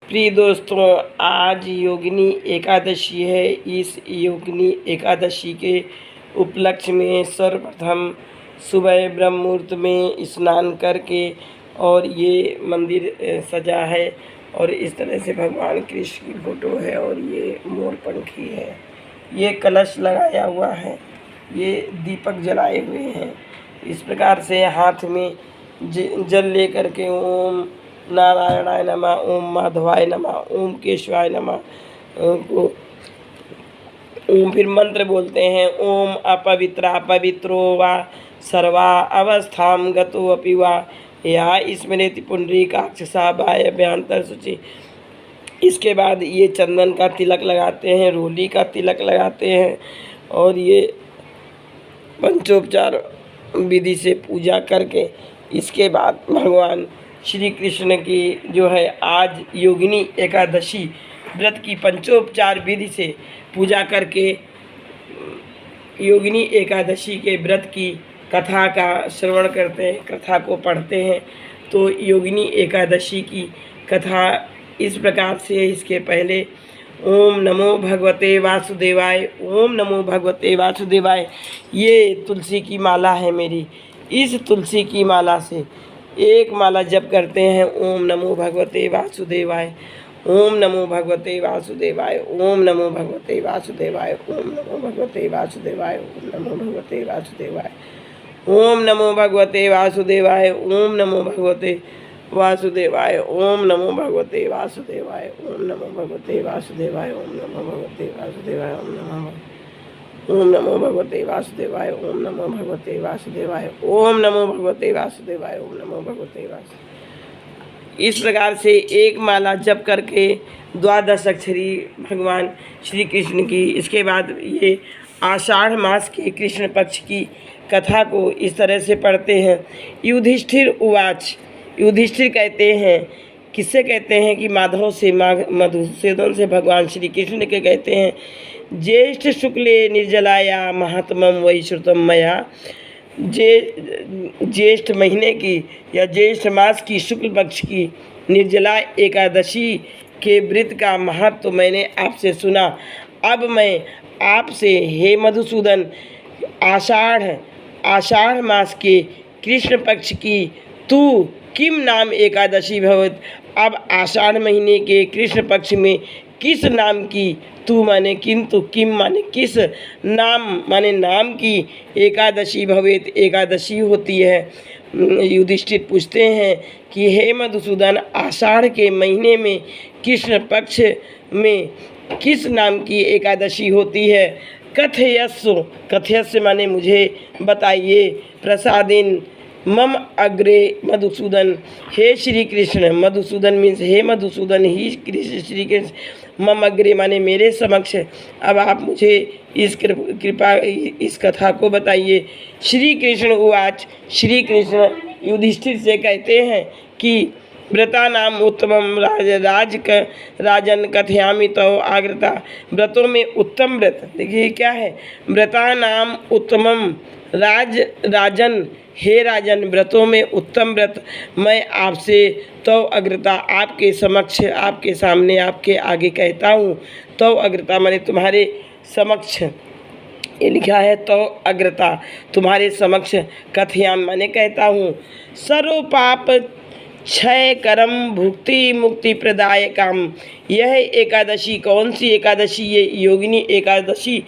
प्रिय दोस्तों, आज योगिनी एकादशी है। इस योगिनी एकादशी के उपलक्ष्य में सर्वप्रथम सुबह ब्रह्म मुहूर्त में स्नान करके और ये मंदिर सजा है और इस तरह से भगवान कृष्ण की फोटो है और ये मोर पंखी है। ये कलश लगाया हुआ है, ये दीपक जलाए हुए हैं। इस प्रकार से हाथ में जल लेकर के ओम नारायणाय नमः, ओम माधवाय नमः, ओम केशवाय नमः को ओम फिर मंत्र बोलते हैं। ओम अपवित्रा पवित्रो वा सर्वा अवस्थाम गतो अपि वा या स्मृति पुंडरीकाक्षसा बाह्याभ्यंतर शुचि। इसके बाद ये चंदन का तिलक लगाते हैं, रोली का तिलक लगाते हैं और ये पंचोपचार विधि से पूजा करके इसके बाद भगवान श्री कृष्ण की जो है आज योगिनी एकादशी व्रत की पंचोपचार विधि से पूजा करके योगिनी एकादशी के व्रत की कथा का श्रवण करते हैं, कथा को पढ़ते हैं। तो योगिनी एकादशी की कथा इस प्रकार से है। इसके पहले ओम नमो भगवते वासुदेवाय, ओम नमो भगवते वासुदेवाय। ये तुलसी की माला है मेरी। इस तुलसी की माला से एक माला जप करते हैं। ओम नमो भगवते वासुदेवाय, ओम नमो भगवते वासुदेवाय, ओम नमो भगवते वासुदेवाय, ओम नमो भगवते वासुदेवाय, ओम नमो भगवते वासुदेवाय, ओम नमो भगवते वासुदेवाय, ओम नमो भगवते वासुदेवाय, ओम नमो भगवते वासुदेवाय, ओम नमो भगवते वासुदेवाय, ओम नमो भगवते वासुदेवाय, ओम नमो भगवते वासुदेवाय, ओम नमो भगवते वासुदेवाय, ओम नमो भगवते वासुदेवाय, ओम नमो भगवते वासुदेवाय। इस प्रकार से एक माला जप करके द्वादश अक्षरी भगवान श्री कृष्ण की। इसके बाद ये आषाढ़ मास के कृष्ण पक्ष की कथा को इस तरह से पढ़ते हैं। युधिष्ठिर उवाच, युधिष्ठिर कहते हैं, किससे कहते हैं कि माधव से मधुसूदन से भगवान श्री कृष्ण के कहते हैं। ज्येष्ठ शुक्ले निर्जलाया महात्मम वही श्रुतम मया। ज्येष्ठ महीने की या ज्येष्ठ मास की शुक्ल पक्ष की निर्जला एकादशी के व्रत का महत्व मैंने आपसे सुना। अब मैं आपसे हे मधुसूदन आषाढ़ मास के कृष्ण पक्ष की तू किम नाम एकादशी भवत। अब आषाढ़ महीने के कृष्ण पक्ष में किस नाम की तू माने किंतु किम माने किस नाम माने नाम की एकादशी भवेत एकादशी होती है। युधिष्ठिर पूछते हैं कि हे मधुसूदन, आषाढ़ के महीने में कृष्ण पक्ष में किस नाम की एकादशी होती है। कथयस्व माने मुझे बताइए। प्रसादिन मम अग्रे मधुसूदन, हे श्री कृष्ण। मधुसूदन मीन्स हे मधुसूदन ही कृष्ण श्री कृष्ण। मम अग्रे माने मेरे समक्ष। अब आप मुझे इस कृपा इस कथा को बताइए। श्री कृष्ण उवाच, श्री कृष्ण युधिष्ठिर से कहते हैं कि व्रता नाम उत्तमम राजन कथयामि तो आग्रता। व्रतों में उत्तम व्रत, देखिए क्या है। व्रता नाम उत्तमम राजन, हे राजन, व्रतों में उत्तम व्रत मैं आपसे तो अग्रता आपके समक्ष, आपके सामने, आपके आगे कहता हूँ। तो अग्रता माने तुम्हारे समक्ष, ये लिखा है तो अग्रता तुम्हारे समक्ष। कथयाम माने कहता हूँ। सर्व पाप क्षय करम भुक्ति मुक्ति प्रदायकम। यह एकादशी कौन सी एकादशी? ये योगिनी एकादशी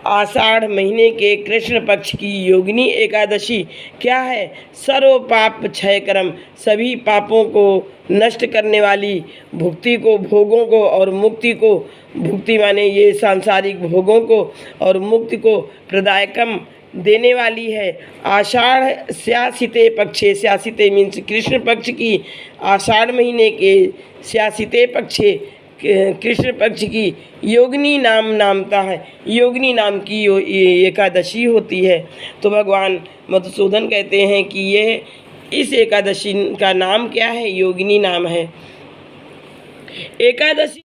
आषाढ़ महीने के कृष्ण पक्ष की योगिनी एकादशी क्या है? सर्व पाप क्षय करम, सभी पापों को नष्ट करने वाली, भुक्ति को भोगों को और मुक्ति को, भुक्ति माने ये सांसारिक भोगों को और मुक्ति को प्रदायकम देने वाली है। आषाढ़ स्यासिते पक्षे, स्यासिते मीन्स कृष्ण पक्ष की आषाढ़ महीने के स्यासिते पक्षे कृष्ण पक्ष की योगिनी नामता है। योगिनी नाम की एकादशी होती है। तो भगवान मधुसूदन कहते हैं कि यह इस एकादशी का नाम क्या है? योगिनी नाम है। एकादशी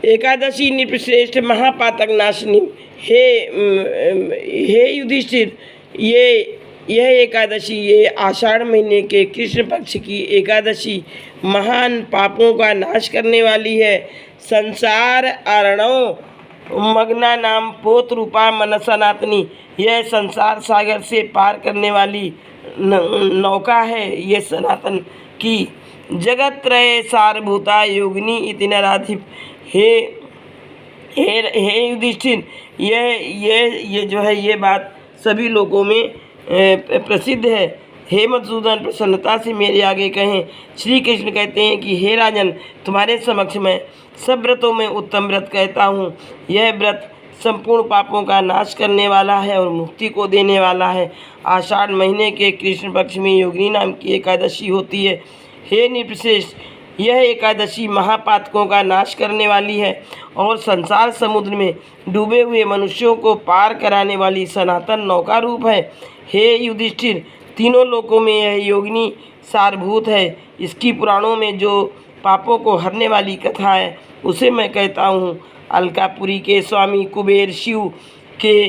एकादशी निपश्रेष्ठ महापातक नाशिनी। हे युधिष्ठिर, ये यह एकादशी, ये आषाढ़ महीने के कृष्ण पक्ष की एकादशी महान पापों का नाश करने वाली है। संसार अर्णव मग्ना नाम पोत रूपा मन सनातनी, यह संसार सागर से पार करने वाली नौका है। ये सनातन की जगत त्रय सारभूता योगिनी इति नराधिप। हे हे हे युधिष्ठिर, ये जो है ये बात सभी लोगों में प्रसिद्ध है। हे मधुसूदन, प्रसन्नता से मेरे आगे कहें। श्री कृष्ण कहते हैं कि हे राजन, तुम्हारे समक्ष मैं सब व्रतों में उत्तम व्रत कहता हूँ। यह व्रत संपूर्ण पापों का नाश करने वाला है और मुक्ति को देने वाला है। आषाढ़ महीने के कृष्ण पक्ष में योगिनी नाम की एकादशी होती है। हे नृपश्रेष्ठ, यह एकादशी महापातकों का नाश करने वाली है और संसार समुद्र में डूबे हुए मनुष्यों को पार कराने वाली सनातन नौका रूप है। हे युधिष्ठिर, तीनों लोकों में यह योगिनी सारभूत है। इसकी पुराणों में जो पापों को हरने वाली कथा है उसे मैं कहता हूँ। अलकापुरी के स्वामी कुबेर शिव के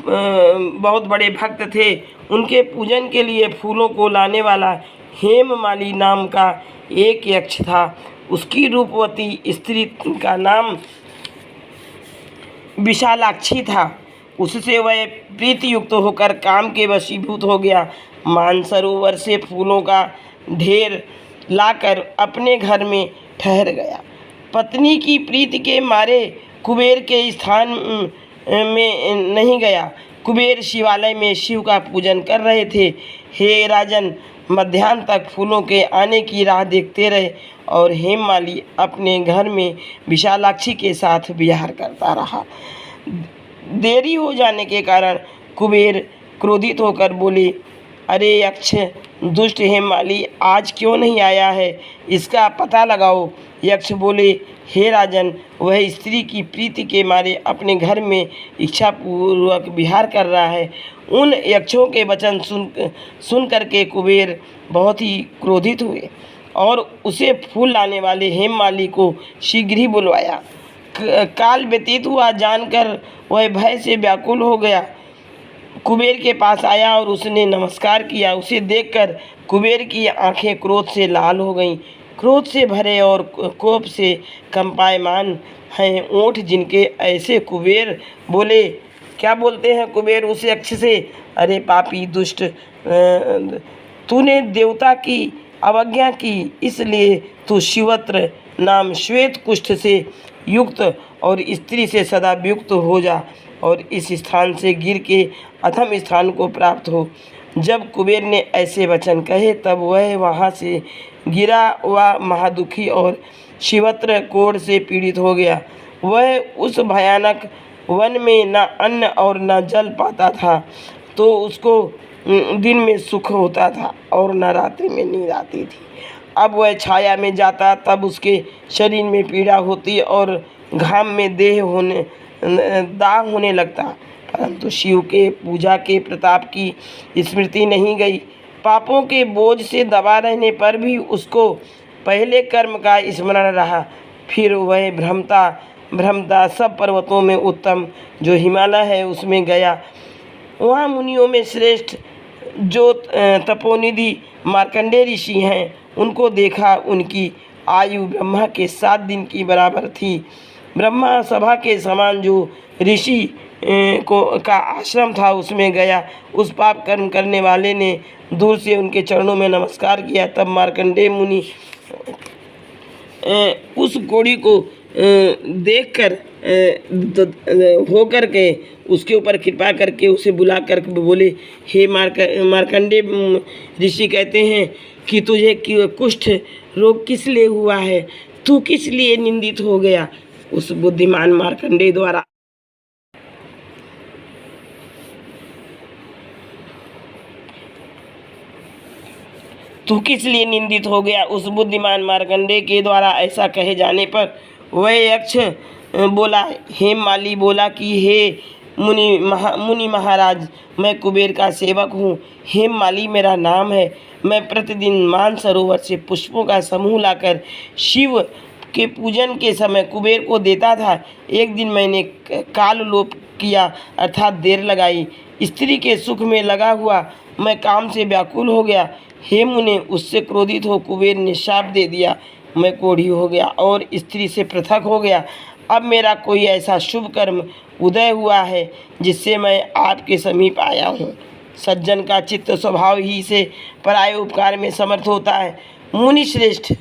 बहुत बड़े भक्त थे। उनके पूजन के लिए फूलों को लाने वाला हेममाली नाम का एक यक्ष था। उसकी रूपवती स्त्री का नाम विशालाक्षी था। उससे वह प्रीति युक्त होकर काम के वशीभूत हो गया। मानसरोवर से फूलों का ढेर लाकर अपने घर में ठहर गया। पत्नी की प्रीति के मारे कुबेर के स्थान में नहीं गया। कुबेर शिवालय में शिव का पूजन कर रहे थे। हे राजन, मध्याह्न तक फूलों के आने की राह देखते रहे और हेममाली अपने घर में विशालाक्षी के साथ विहार करता रहा। देरी हो जाने के कारण कुबेर क्रोधित होकर बोले, अरे यक्ष, दुष्ट हेममाली आज क्यों नहीं आया है? इसका पता लगाओ। यक्ष बोले, हे राजन, वह स्त्री की प्रीति के मारे अपने घर में इच्छापूर्वक विहार कर रहा है। उन यक्षों के वचन सुन करके कुबेर बहुत ही क्रोधित हुए और उसे फूल लाने वाले हेममाली को शीघ्र ही बुलवाया। काल व्यतीत हुआ जानकर वह भय से व्याकुल हो गया। कुबेर के पास आया और उसने नमस्कार किया। उसे देखकर कुबेर की आंखें क्रोध से लाल हो गईं। क्रोध से भरे और कोप से कंपायमान हैं ओठ जिनके, ऐसे कुबेर बोले। क्या बोलते हैं कुबेर उस यक्ष से? अरे पापी दुष्ट, तूने देवता की अवज्ञा की, इसलिए तू शिवत्र नाम श्वेत कुष्ठ से युक्त और स्त्री से सदा युक्त हो जा और इस स्थान से गिर के अधम स्थान को प्राप्त हो। जब कुबेर ने ऐसे वचन कहे तब वह वहाँ से गिरा। वह महादुखी और शिवत्र कोढ़ से पीड़ित हो गया। वह उस भयानक वन में न अन्न और न जल पाता था, तो उसको दिन में सुख होता था और न रात्रि में नींद आती थी। अब वह छाया में जाता तब उसके शरीर में पीड़ा होती और घाम में दाह होने लगता, परंतु शिव के पूजा के प्रताप की स्मृति नहीं गई। पापों के बोझ से दबा रहने पर भी उसको पहले कर्म का स्मरण रहा। फिर वह भ्रमता सब पर्वतों में उत्तम जो हिमालय है उसमें गया। वहाँ मुनियों में श्रेष्ठ जो तपोनिधि मार्कंडेय ऋषि हैं उनको देखा। उनकी आयु ब्रह्मा के 7 दिन की बराबर थी। ब्रह्मा सभा के समान जो ऋषि का आश्रम था उसमें गया। उस पाप कर्म करने वाले ने दूर से उनके चरणों में नमस्कार किया। तब मार्कंडेय मुनि उस कोढ़ी को देखकर होकर के उसके ऊपर कृपा करके उसे बुला कर बोले, हे मार्कंडेय ऋषि कहते हैं कि तुझे कुष्ठ रोग किस लिए हुआ है? तू किस लिए निंदित हो गया? उस बुद्धिमान मार्कंडेय द्वारा तू किस लिए निंदित हो गया? उस बुद्धिमान मार्कंडेय के द्वारा ऐसा कहे जाने पर वह यक्ष बोला, हेममाली बोला कि हे मुनि महाराज, मैं कुबेर का सेवक हूँ। हेममाली मेरा नाम है। मैं प्रतिदिन मानसरोवर से पुष्पों का समूह लाकर शिव के पूजन के समय कुबेर को देता था। एक दिन मैंने काल लोप किया, अर्थात देर लगाई। स्त्री के सुख में लगा हुआ मैं काम से व्याकुल हो गया। हे मुने, उससे क्रोधित हो कुबेर ने शाप दे दिया। मैं कोढ़ी हो गया और स्त्री से पृथक हो गया। अब मेरा कोई ऐसा शुभ कर्म उदय हुआ है जिससे मैं आपके समीप आया हूँ। सज्जन का चित्त स्वभाव ही से पराय उपकार में समर्थ होता है। मुनि श्रेष्ठ,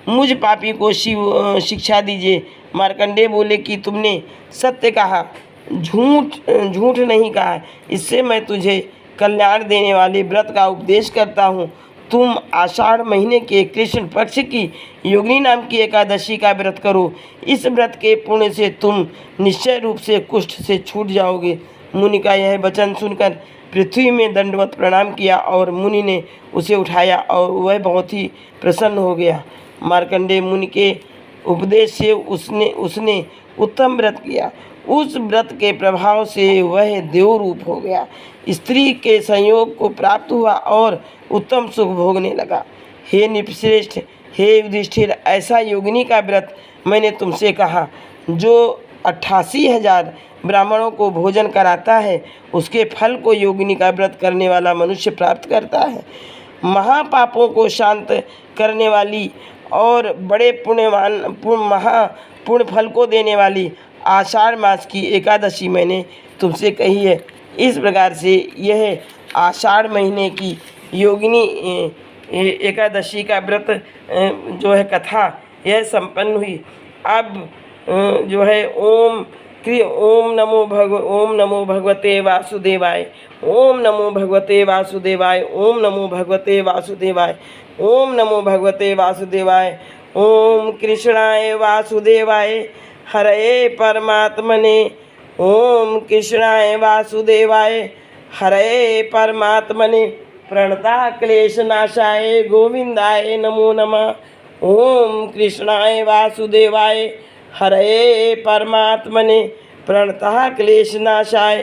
मुझ पापी को शिक्षा दीजिए। मार्कंडेय बोले कि तुमने सत्य कहा, झूठ नहीं कहा। इससे मैं तुझे कल्याण देने वाले व्रत का उपदेश करता हूँ। तुम आषाढ़ महीने के कृष्ण पक्ष की योगिनी नाम की एकादशी का व्रत करो। इस व्रत के पुण्य से तुम निश्चय रूप से कुष्ठ से छूट जाओगे। मुनि का यह वचन सुनकर पृथ्वी में दंडवत प्रणाम किया और मुनि ने उसे उठाया और वह बहुत ही प्रसन्न हो गया। मार्कंडेय मुनि के उपदेश से उसने उत्तम व्रत किया। उस व्रत के प्रभाव से वह देव रूप हो गया, स्त्री के संयोग को प्राप्त हुआ और उत्तम सुख भोगने लगा। हे निपश्रेष्ठ, हे युधिष्ठिर, ऐसा योगिनी का व्रत मैंने तुमसे कहा जो 88,000 ब्राह्मणों को भोजन कराता है, उसके फल को योगिनी का व्रत करने वाला मनुष्य प्राप्त करता है। महापापों को शांत करने वाली और बड़े महापुण्य फल को देने वाली आषाढ़ मास की एकादशी मैंने तुमसे कही है। इस प्रकार से यह आषाढ़ महीने की योगिनी एकादशी का व्रत जो है कथा यह संपन्न हुई। अब जो है ओम नमो भगवते वासुदेवाय, ओम नमो भगवते वासुदेवाय, ओम नमो भगवते वासुदेवाय, ओम नमो भगवते वासुदेवाय, ओम कृष्णाय वासुदेवाय हरे परमात्मने, ओम कृष्णाय वासुदेवाय हरे परमात्मने, प्रणता क्लेशनाशाय गोविंदाय नमो नमः। ओम कृष्णाय वासुदेवाय हरे परमात्मने, प्रणतः क्लेशनाशाय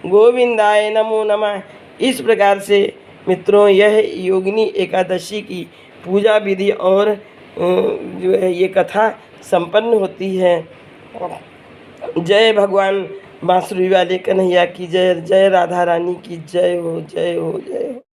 गोविंदाय नमो नमः। इस प्रकार से मित्रों यह योगिनी एकादशी की पूजा विधि और जो है ये कथा संपन्न होती है। जय भगवान बांसुरी वाले कन्हैया की जय। जय राधा रानी की जय हो, जय हो, जय हो।